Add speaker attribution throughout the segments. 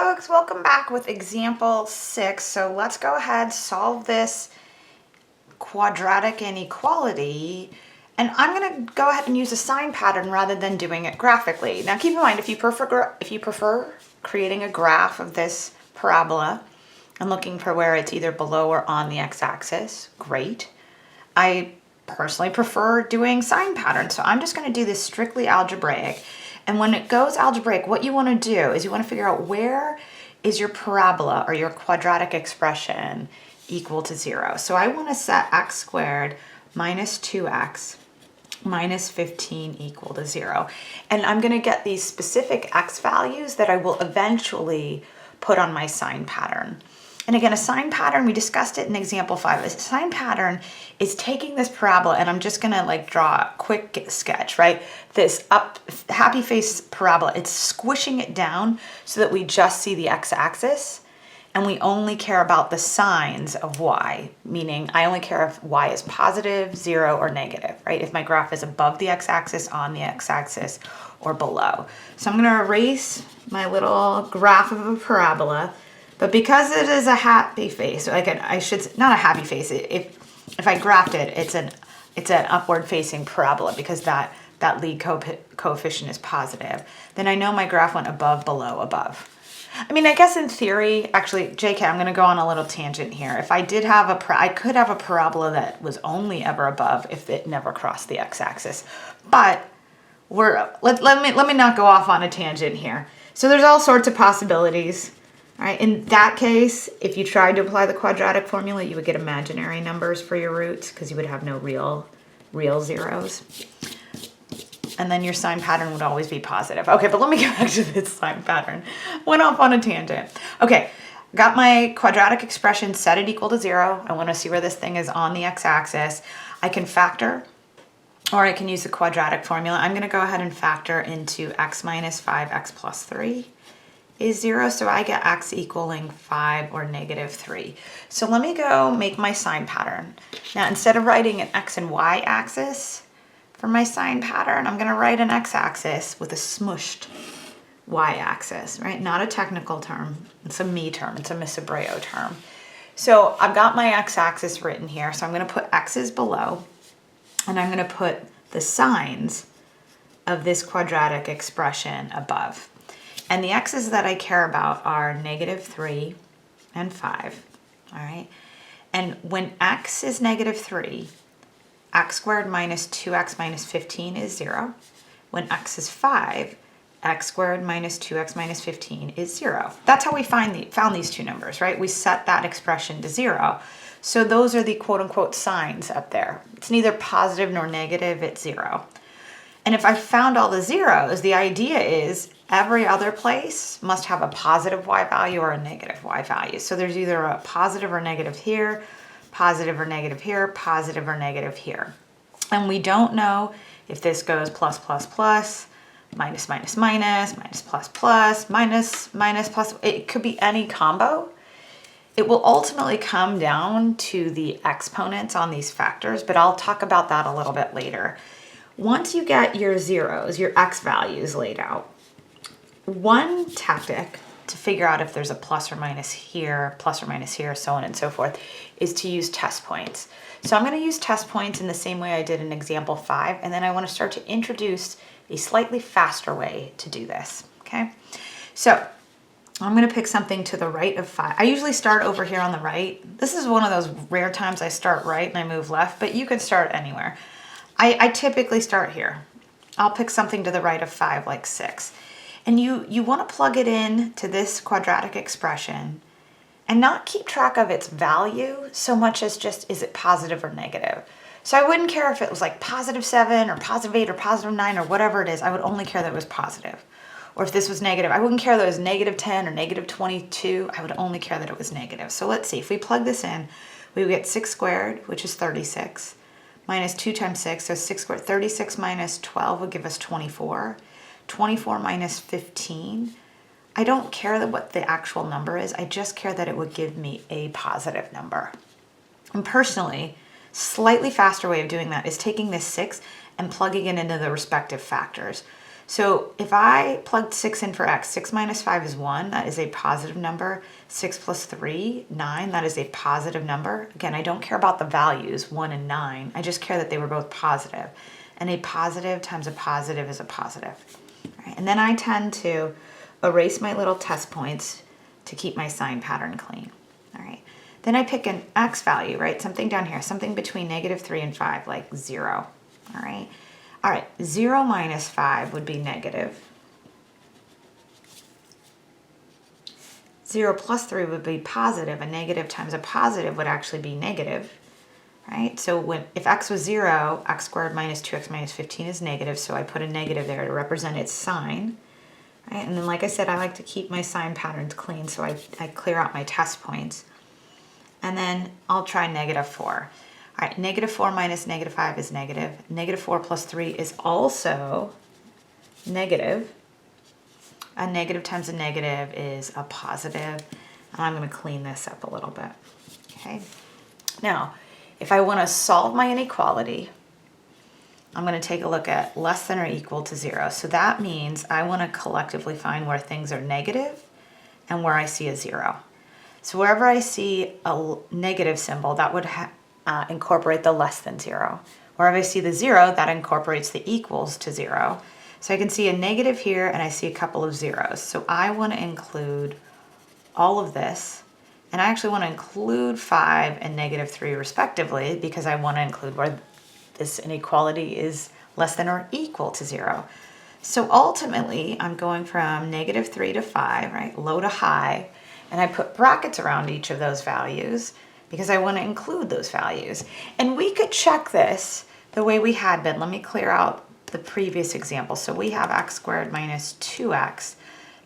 Speaker 1: folks, welcome back with example 6. So let's go ahead, solve this quadratic inequality. And I'm going to go ahead and use a sign pattern rather than doing it graphically. Now keep in mind, if you prefer creating a graph of this parabola and looking for where it's either below or on the x-axis, great. I personally prefer doing sign patterns, so I'm just going to do this strictly algebraic. And when it goes algebraic, what you want to do is you want to figure out where is your parabola or your quadratic expression equal to 0. So I want to set x squared minus 2x minus 15 equal to 0. And I'm going to get these specific x values that I will eventually put on my sign pattern. And again, a sign pattern, we discussed it in example 5. A sign pattern is taking this parabola, and I'm just gonna draw a quick sketch, right? This happy face parabola, it's squishing it down so that we just see the x-axis, and we only care about the signs of y, meaning I only care if y is positive, 0, or negative, right? If my graph is above the x-axis, on the x-axis, or below. So I'm gonna erase my little graph of a parabola. But because it is a happy face, I should not a happy face. If I graphed it, it's an upward facing parabola because that lead coefficient is positive. Then I know my graph went above, below, above. I mean, I guess in theory, actually, JK, I'm going to go on a little tangent here. If I did have I could have a parabola that was only ever above if it never crossed the x-axis. But let me not go off on a tangent here. So there's all sorts of possibilities. All right, in that case, if you tried to apply the quadratic formula, you would get imaginary numbers for your roots because you would have no real zeros. And then your sign pattern would always be positive. Okay, but let me get back to this sign pattern. Went off on a tangent. Okay, got my quadratic expression, set it equal to 0. I want to see where this thing is on the x-axis. I can factor, or I can use the quadratic formula. I'm going to go ahead and factor into x minus 5x plus 3. Is 0, so I get x equaling 5 or negative 3. So let me go make my sign pattern. Now instead of writing an x and y axis for my sign pattern, I'm going to write an x-axis with a smushed y-axis, right? Not a technical term. It's a me term. It's a Miss Abreu term. So I've got my x-axis written here, so I'm going to put x's below, and I'm going to put the signs of this quadratic expression above. And the x's that I care about are negative 3 and 5, all right? And when x is negative 3, x squared minus 2x minus 15 is 0. When x is 5, x squared minus 2x minus 15 is 0. That's how we found these two numbers, right? We set that expression to 0. So those are the quote-unquote signs up there. It's neither positive nor negative, it's 0. And if I found all the zeros, the idea is every other place must have a positive y value or a negative y value. So there's either a positive or negative here, positive or negative here, positive or negative here. And we don't know if this goes plus, plus, plus, minus, minus, minus, minus, plus, plus, minus, minus, plus. It could be any combo. It will ultimately come down to the exponents on these factors, but I'll talk about that a little bit later. Once you get your zeros, your x values laid out, one tactic to figure out if there's a plus or minus here, so on and so forth, is to use test points. So I'm going to use test points in the same way I did in example 5, and then I want to start to introduce a slightly faster way to do this, okay? So I'm going to pick something to the right of 5. I usually start over here on the right. This is one of those rare times I start right and I move left, but you can start anywhere. I typically start here. I'll pick something to the right of 5, like 6. And you want to plug it in to this quadratic expression and not keep track of its value so much as just, is it positive or negative? So I wouldn't care if it was like positive 7 or positive 8 or positive 9 or whatever it is. I would only care that it was positive. Or if this was negative, I wouldn't care that it was negative 10 or negative 22. I would only care that it was negative. So let's see. If we plug this in, we would get 6 squared, which is 36. Minus 2 times 6, so 6 squared. 36 minus 12 would give us 24. 24 minus 15. I don't care what the actual number is. I just care that it would give me a positive number. And personally, slightly faster way of doing that is taking this 6 and plugging it into the respective factors. So if I plugged 6 in for x, 6 minus 5 is 1. That is a positive number. 6 plus 3, 9. That is a positive number. Again, I don't care about the values, 1 and 9. I just care that they were both positive. And a positive times a positive is a positive. All right, and then I tend to erase my little test points to keep my sign pattern clean. All right. Then I pick an x value, right? Something down here, something between -3 and 5, like 0. All right. All right, 0 minus 5 would be negative. 0 plus 3 would be positive. A negative times a positive would actually be negative, right? So if x was 0, x squared minus 2x minus 15 is negative, so I put a negative there to represent its sign, right? And then, like I said, I like to keep my sign patterns clean, so I clear out my test points. And then I'll try -4. All right, -4 minus -5 is negative. -4 plus 3 is also negative. A negative times a negative is a positive. And I'm going to clean this up a little bit. Okay. Now, if I want to solve my inequality, I'm going to take a look at less than or equal to 0. So that means I want to collectively find where things are negative and where I see a 0. So wherever I see a negative symbol, that would incorporate the less than 0. Wherever I see the 0, that incorporates the equals to 0. So I can see a negative here and I see a couple of zeros. So I want to include all of this, and I actually want to include 5 and -3 respectively, because I want to include where this inequality is less than or equal to 0. So ultimately I'm going from -3 to 5, right, low to high, and I put brackets around each of those values because I want to include those values. And we could check this the way we had been. Let me clear out the previous example. So we have x squared minus 2x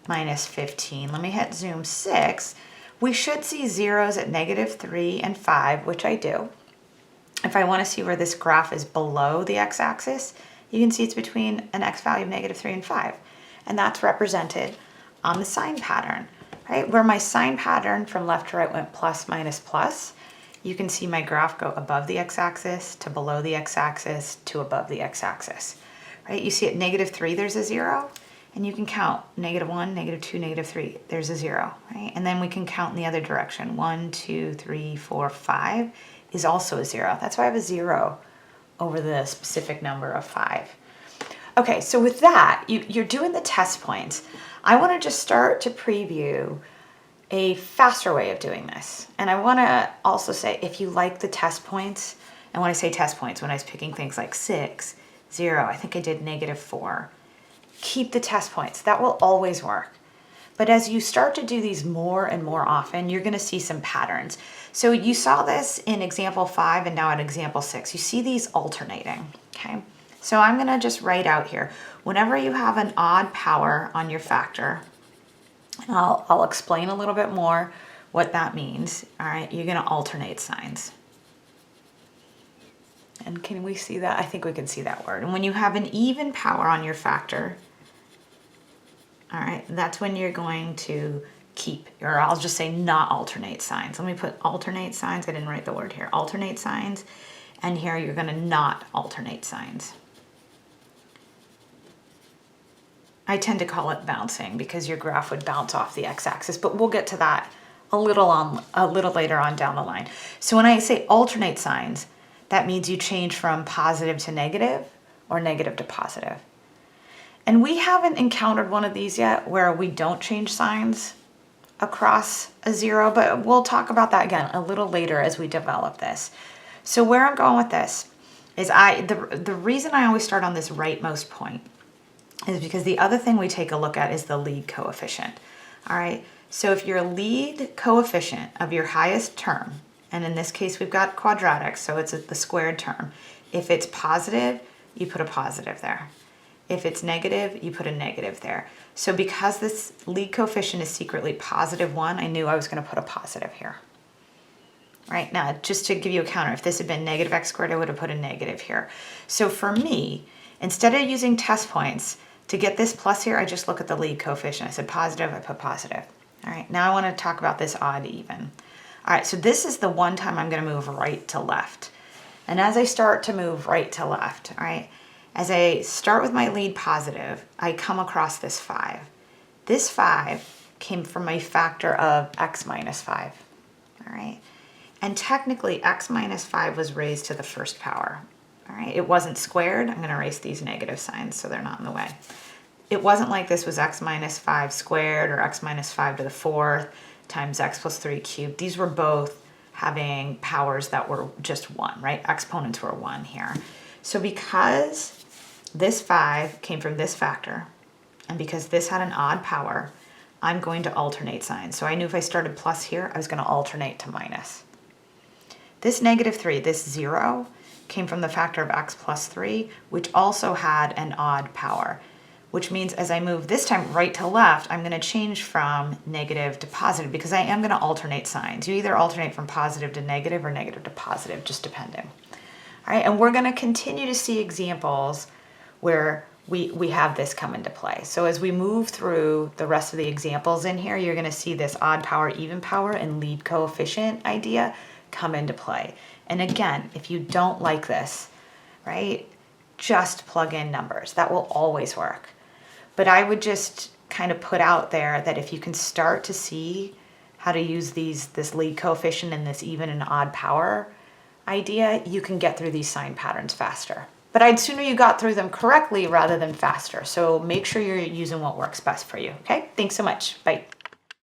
Speaker 1: minus 15. Let me hit zoom 6. We should see zeros at -3 and 5, which I do. If I want to see where this graph is below the x-axis, you can see it's between an x value of -3 and 5. And that's represented on the sign pattern, right? Where my sign pattern from left to right went plus, minus, plus, you can see my graph go above the x-axis to below the x-axis to above the x-axis, right? You see at -3, there's a 0, and you can count -1, -2, -3, there's a 0, right? And then we can count in the other direction. 1, 2, 3, 4, 5 is also a 0. That's why I have a 0 over the specific number of 5. Okay, so with that, you're doing the test points. I want to just start to preview a faster way of doing this. And I want to also say, if you like the test points, and when I say test points, when I was picking things like 6, 0, I think I did -4, keep the test points. That will always work. But as you start to do these more and more often, you're going to see some patterns. So you saw this in example 5 and now in example 6. You see these alternating, okay? So I'm going to just write out here, whenever you have an odd power on your factor, and I'll explain a little bit more what that means, all right? You're going to alternate signs. And can we see that? I think we can see that word. And when you have an even power on your factor, all right, that's when you're going to keep, or I'll just say not alternate signs. Let me put alternate signs. I didn't write the word here. Alternate signs. And here you're going to not alternate signs. I tend to call it bouncing because your graph would bounce off the x-axis, but we'll get to that a little later on down the line. So when I say alternate signs, that means you change from positive to negative or negative to positive. And we haven't encountered one of these yet where we don't change signs across a 0, but we'll talk about that again a little later as we develop this. So where I'm going with this is the reason I always start on this rightmost point is because the other thing we take a look at is the lead coefficient. All right, so if your lead coefficient of your highest term, and in this case we've got quadratic, so it's the squared term, if it's positive, you put a positive there. If it's negative, you put a negative there. So because this lead coefficient is secretly +1, I knew I was going to put a positive here. Right, now just to give you a counter, if this had been -x squared, I would have put a negative here. So for me, instead of using test points to get this plus here, I just look at the lead coefficient. I said positive, I put positive. All right, now I want to talk about this odd even. All right, so this is the one time I'm going to move right to left. And as I start to move right to left, all right, As I start with my lead positive, I come across this 5. This 5 came from a factor of x minus 5, all right? And technically, x minus 5 was raised to the first power, all right? It wasn't squared. I'm going to erase these negative signs so they're not in the way. It wasn't like this was x minus 5 squared or x minus 5 to the 4th times x plus 3 cubed. These were both having powers that were just 1, right? Exponents were 1 here. So because this 5 came from this factor, and because this had an odd power, I'm going to alternate signs. So I knew if I started plus here, I was going to alternate to minus. This negative 3, this 0, came from the factor of x plus 3, which also had an odd power, which means as I move this time right to left, I'm going to change from negative to positive because I am going to alternate signs. You either alternate from positive to negative or negative to positive, just depending. All right, and we're going to continue to see examples where we have this come into play. So as we move through the rest of the examples in here, you're going to see this odd power, even power, and lead coefficient idea come into play. And again, if you don't like this, right, just plug in numbers. That will always work. But I would just kind of put out there that if you can start to see how to use this lead coefficient and this even and odd power idea, you can get through these sign patterns faster. But I'd sooner you got through them correctly rather than faster. So make sure you're using what works best for you, okay? Thanks so much. Bye.